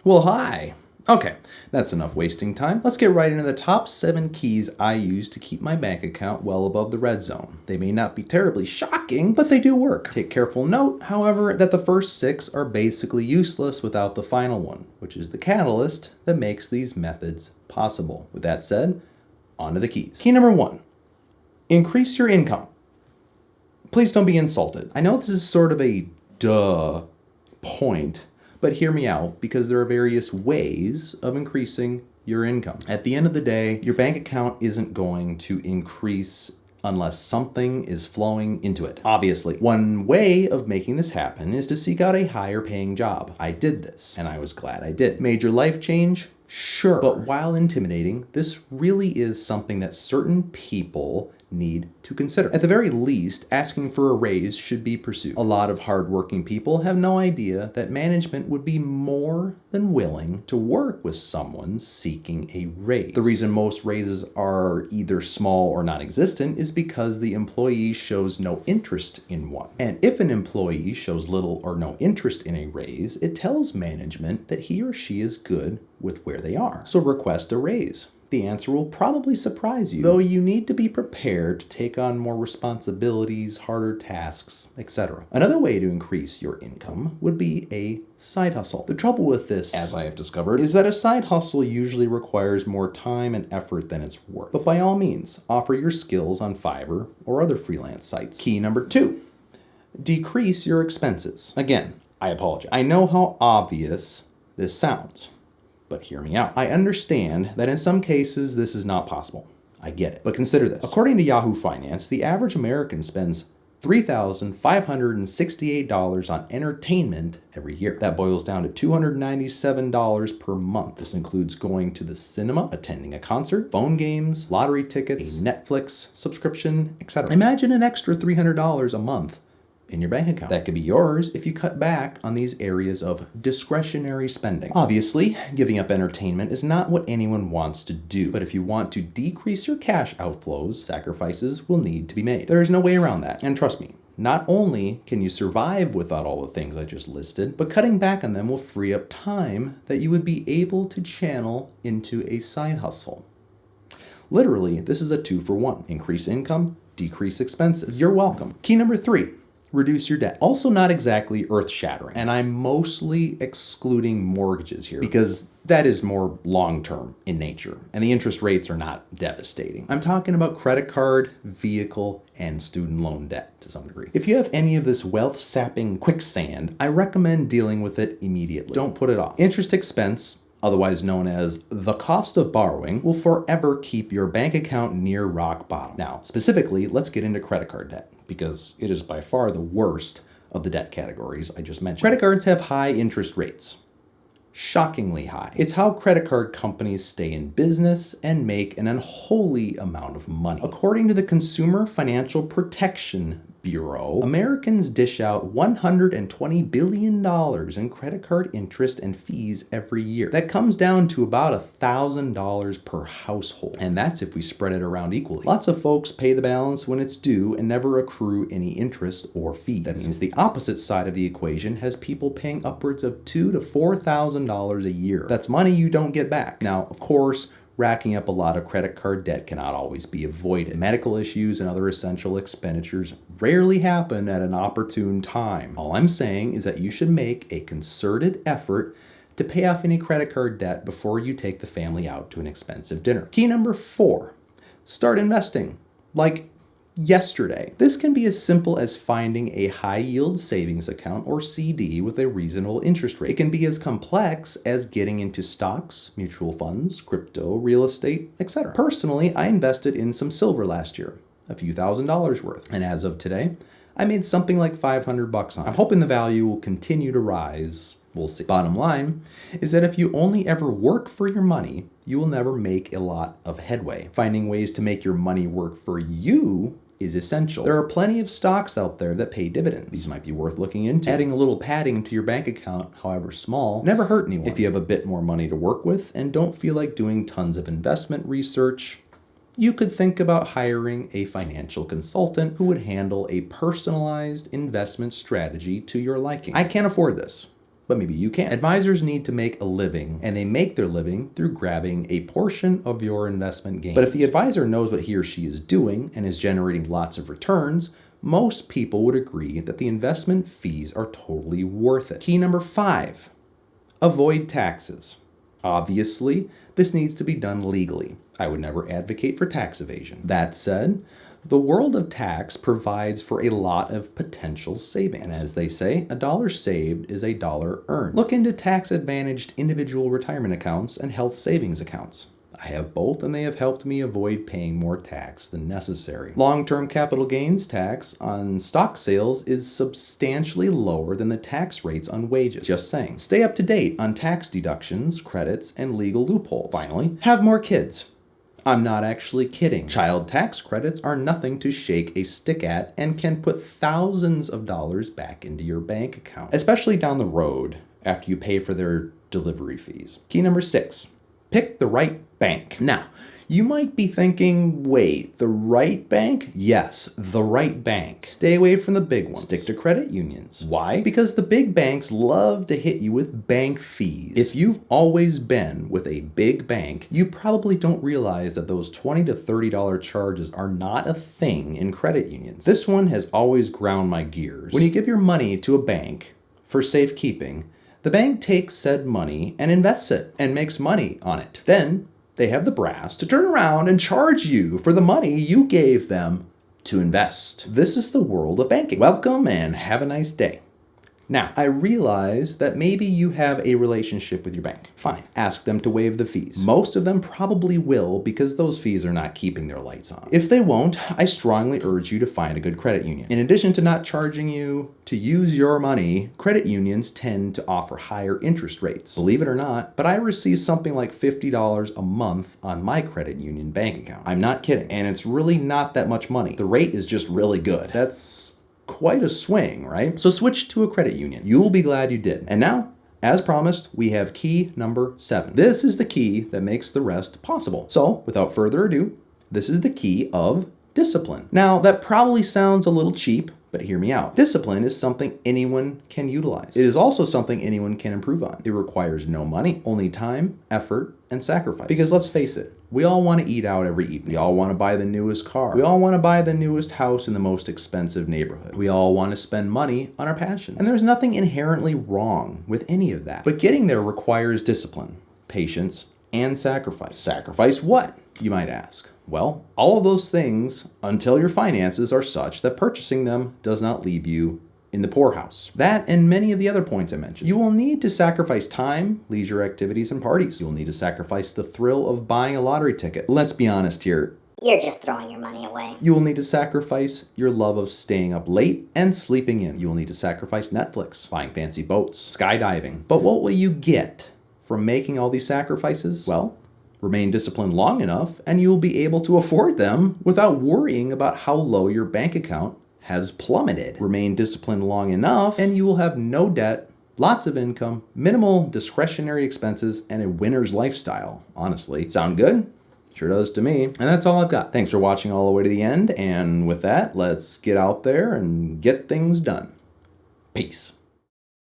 Well, hi. Okay, that's enough wasting time. Let's get right into the top 7 keys I use to keep my bank account well above the red zone. They may not be terribly shocking, but they do work. Take careful note, however, that the first 6 are basically useless without the final one, which is the catalyst that makes these methods possible. With that said, on to the keys. Key number 1, increase your income. Please don't be insulted. I know this is sort of a duh point, but hear me out, because there are various ways of increasing your income. At the end of the day, your bank account isn't going to increase unless something is flowing into it. Obviously, one way of making this happen is to seek out a higher paying job. I did this, and I was glad I did. Major life change? Sure. But while intimidating, this really is something that certain people need to consider. At the very least, asking for a raise should be pursued. A lot of hardworking people have no idea that management would be more than willing to work with someone seeking a raise. The reason most raises are either small or non-existent is because the employee shows no interest in one. And if an employee shows little or no interest in a raise, it tells management that he or she is good with where they are. So request a raise. The answer will probably surprise you, though you need to be prepared to take on more responsibilities, harder tasks, etc. Another way to increase your income would be a side hustle. The trouble with this, as I have discovered, is that a side hustle usually requires more time and effort than it's worth. But by all means, offer your skills on Fiverr or other freelance sites. Key number 2, decrease your expenses. Again, I apologize. I know how obvious this sounds, but hear me out. I understand that in some cases this is not possible. I get it. But consider this. According to Yahoo Finance, the average American spends $3,568 on entertainment every year. That boils down to $297 per month. This includes going to the cinema, attending a concert, phone games, lottery tickets, a Netflix subscription, etc. Imagine an extra $300 a month in your bank account. That could be yours if you cut back on these areas of discretionary spending. Obviously, giving up entertainment is not what anyone wants to do, but if you want to decrease your cash outflows, sacrifices will need to be made. There is no way around that. And trust me, not only can you survive without all the things I just listed, but cutting back on them will free up time that you would be able to channel into a side hustle. Literally, this is a 2-for-1. Increase income, decrease expenses. You're welcome. Key number 3, reduce your debt. Also not exactly earth-shattering, and I'm mostly excluding mortgages here because that is more long-term in nature, and the interest rates are not devastating. I'm talking about credit card, vehicle, and student loan debt to some degree. If you have any of this wealth-sapping quicksand, I recommend dealing with it immediately. Don't put it off. Interest expense, otherwise known as the cost of borrowing, will forever keep your bank account near rock bottom. Now, specifically, let's get into credit card debt, because it is by far the worst of the debt categories I just mentioned. Credit cards have high interest rates. Shockingly high. It's how credit card companies stay in business and make an unholy amount of money. According to the Consumer Financial Protection Bureau, Americans dish out $120 billion in credit card interest and fees every year. That comes down to about $1,000 per household. And that's if we spread it around equally. Lots of folks pay the balance when it's due and never accrue any interest or fees. That means the opposite side of the equation has people paying upwards of $2,000 to $4,000 a year. That's money you don't get back. Now, of course, racking up a lot of credit card debt cannot always be avoided. Medical issues and other essential expenditures rarely happen at an opportune time. All I'm saying is that you should make a concerted effort to pay off any credit card debt before you take the family out to an expensive dinner. Key number 4, start investing. Like yesterday. This can be as simple as finding a high-yield savings account or CD with a reasonable interest rate. It can be as complex as getting into stocks, mutual funds, crypto, real estate, etc. Personally, I invested in some silver last year, a few $1,000s worth, and as of today, I made something like $500 on it. I'm hoping the value will continue to rise. We'll see. Bottom line is that if you only ever work for your money, you will never make a lot of headway. Finding ways to make your money work for you is essential. There are plenty of stocks out there that pay dividends. These might be worth looking into. Adding a little padding to your bank account, however small, never hurt anyone. If you have a bit more money to work with and don't feel like doing tons of investment research, you could think about hiring a financial consultant who would handle a personalized investment strategy to your liking. I can't afford this. but maybe you can't. Advisors need to make a living, and they make their living through grabbing a portion of your investment gains. But if the advisor knows what he or she is doing and is generating lots of returns, most people would agree that the investment fees are totally worth it. Key number 5, avoid taxes. Obviously, this needs to be done legally. I would never advocate for tax evasion. That said, the world of tax provides for a lot of potential savings. And as they say, a dollar saved is a dollar earned. Look into tax-advantaged individual retirement accounts and health savings accounts. I have both, and they have helped me avoid paying more tax than necessary. Long-term capital gains tax on stock sales is substantially lower than the tax rates on wages. Just saying. Stay up to date on tax deductions, credits, and legal loopholes. Finally, have more kids. I'm not actually kidding. Child tax credits are nothing to shake a stick at and can put thousands of dollars back into your bank account, especially down the road after you pay for their delivery fees. Key number 6, pick the right bank. Now, you might be thinking, wait, the right bank? Yes, the right bank. Stay away from the big ones. Stick to credit unions. Why? Because the big banks love to hit you with bank fees. If you've always been with a big bank, you probably don't realize that those $20 to $30 charges are not a thing in credit unions. This one has always ground my gears. When you give your money to a bank for safekeeping, the bank takes said money and invests it and makes money on it. Then they have the brass to turn around and charge you for the money you gave them to invest. This is the world of banking. Welcome and have a nice day. Now, I realize that maybe you have a relationship with your bank. Fine, ask them to waive the fees. Most of them probably will because those fees are not keeping their lights on. If they won't, I strongly urge you to find a good credit union. In addition to not charging you to use your money, credit unions tend to offer higher interest rates. Believe it or not, but I receive something like $50 a month on my credit union bank account. I'm not kidding, and it's really not that much money. The rate is just really good. That's quite a swing, right? So switch to a credit union. You'll be glad you did. And now, as promised, we have key number 7. This is the key that makes the rest possible. So, without further ado, this is the key of discipline. Now, that probably sounds a little cheap, but hear me out. Discipline is something anyone can utilize. It is also something anyone can improve on. It requires no money, only time, effort, and sacrifice. Because let's face it, we all want to eat out every evening. We all want to buy the newest car. We all want to buy the newest house in the most expensive neighborhood. We all want to spend money on our passions. And there's nothing inherently wrong with any of that. But getting there requires discipline, patience, and sacrifice. Sacrifice what, you might ask? Well, all of those things until your finances are such that purchasing them does not leave you in the poorhouse. That and many of the other points I mentioned. You will need to sacrifice time, leisure activities, and parties. You will need to sacrifice the thrill of buying a lottery ticket. Let's be honest here. You're just throwing your money away. You will need to sacrifice your love of staying up late and sleeping in. You will need to sacrifice Netflix, buying fancy boats, skydiving. But what will you get from making all these sacrifices? Well, remain disciplined long enough and you will be able to afford them without worrying about how low your bank account has plummeted. Remain disciplined long enough and you will have no debt, lots of income, minimal discretionary expenses, and a winner's lifestyle. Honestly, sound good? Sure does to me. And that's all I've got. Thanks for watching all the way to the end. And with that, let's get out there and get things done. Peace.